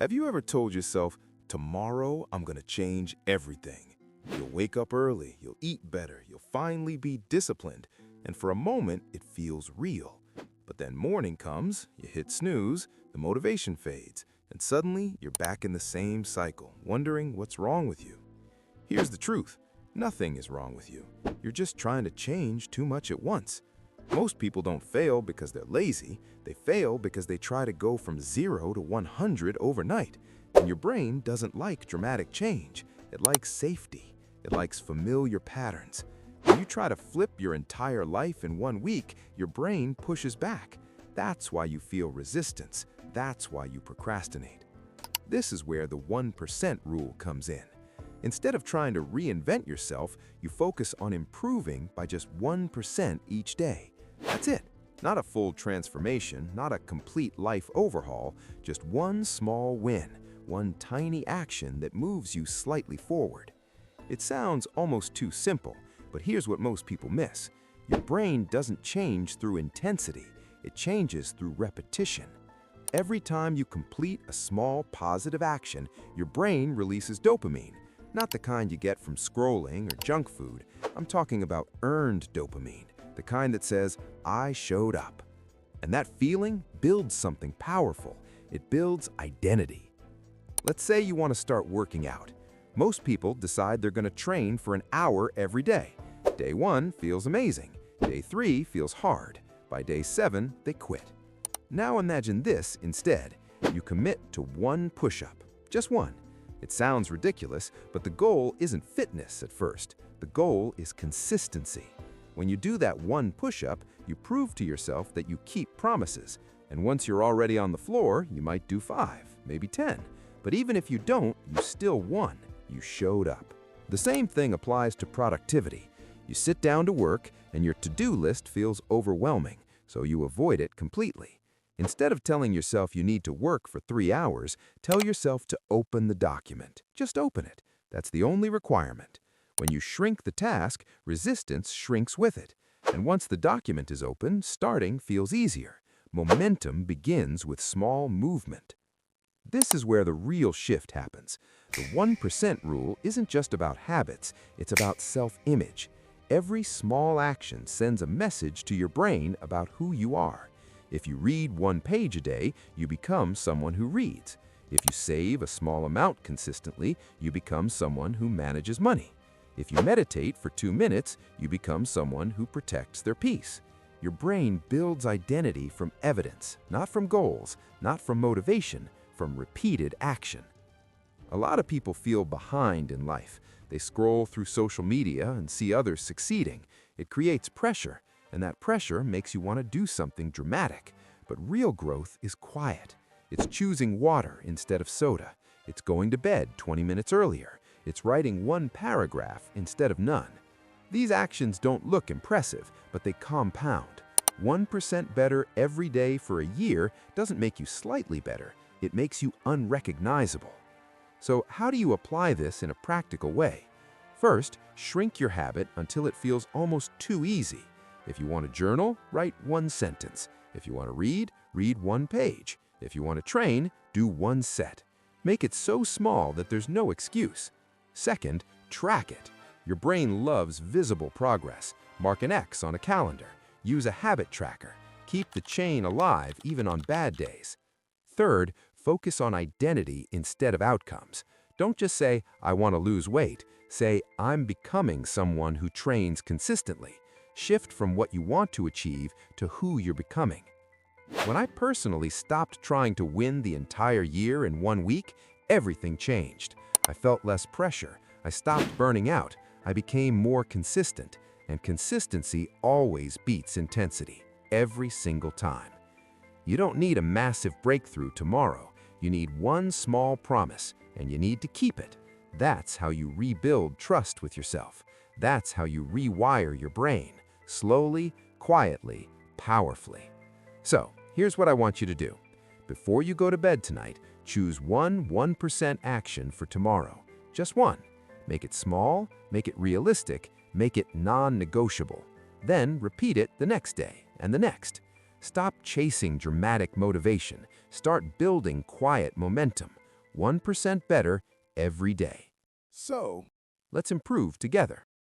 Have you ever told yourself, tomorrow I'm gonna change everything? You'll wake up early, you'll eat better, you'll finally be disciplined, and for a moment it feels real. But then morning comes, you hit snooze, the motivation fades, and suddenly you're back in the same cycle, wondering what's wrong with you. Here's the truth, nothing is wrong with you. You're just trying to change too much at once. Most people don't fail because they're lazy, they fail because they try to go from 0 to 100 overnight. And your brain doesn't like dramatic change, it likes safety, it likes familiar patterns. When you try to flip your entire life in 1 week, your brain pushes back. That's why you feel resistance, that's why you procrastinate. This is where the 1% rule comes in. Instead of trying to reinvent yourself, you focus on improving by just 1% each day. That's it. Not a full transformation, not a complete life overhaul, just one small win, one tiny action that moves you slightly forward. It sounds almost too simple, but here's what most people miss. Your brain doesn't change through intensity, it changes through repetition. Every time you complete a small positive action, your brain releases dopamine. Not the kind you get from scrolling or junk food. I'm talking about earned dopamine, the kind that says, I showed up. And that feeling builds something powerful. It builds identity. Let's say you want to start working out. Most people decide they're going to train for an hour every day. Day 1 feels amazing. Day 3 feels hard. By day 7, they quit. Now imagine this instead. You commit to one push-up, just one. It sounds ridiculous, but the goal isn't fitness at first. The goal is consistency. When you do that one push-up, you prove to yourself that you keep promises. And once you're already on the floor, you might do 5, maybe 10. But even if you don't, you still won. You showed up. The same thing applies to productivity. You sit down to work, and your to-do list feels overwhelming, so you avoid it completely. Instead of telling yourself you need to work for 3 hours, tell yourself to open the document. Just open it. That's the only requirement. When you shrink the task, resistance shrinks with it. And once the document is open, starting feels easier. Momentum begins with small movement. This is where the real shift happens. The 1% rule isn't just about habits, it's about self-image. Every small action sends a message to your brain about who you are. If you read 1 page a day, you become someone who reads. If you save a small amount consistently, you become someone who manages money. If you meditate for 2 minutes, you become someone who protects their peace. Your brain builds identity from evidence, not from goals, not from motivation, from repeated action. A lot of people feel behind in life. They scroll through social media and see others succeeding. It creates pressure. And that pressure makes you want to do something dramatic. But real growth is quiet. It's choosing water instead of soda. It's going to bed 20 minutes earlier. It's writing 1 paragraph instead of none. These actions don't look impressive, but they compound. 1% better every day for a year doesn't make you slightly better. It makes you unrecognizable. So how do you apply this in a practical way? First, shrink your habit until it feels almost too easy. If you want to journal, write 1 sentence. If you want to read 1 page. If you want to train, do 1 set. Make it so small that there's no excuse. Second, track it. Your brain loves visible progress. Mark an X on a calendar. Use a habit tracker. Keep the chain alive even on bad days. Third, focus on identity instead of outcomes. Don't just say, I want to lose weight. Say, I'm becoming someone who trains consistently. Shift from what you want to achieve to who you're becoming. When I personally stopped trying to win the entire year in 1 week, everything changed. I felt less pressure. I stopped burning out. I became more consistent. And consistency always beats intensity, every single time. You don't need a massive breakthrough tomorrow. You need 1 small promise, and you need to keep it. That's how you rebuild trust with yourself. That's how you rewire your brain. Slowly, quietly, powerfully. So, here's what I want you to do. Before you go to bed tonight, choose 1% action for tomorrow. Just 1. Make it small, make it realistic, make it non-negotiable. Then repeat it the next day and the next. Stop chasing dramatic motivation. Start building quiet momentum. 1% better every day. So, Let's improve together.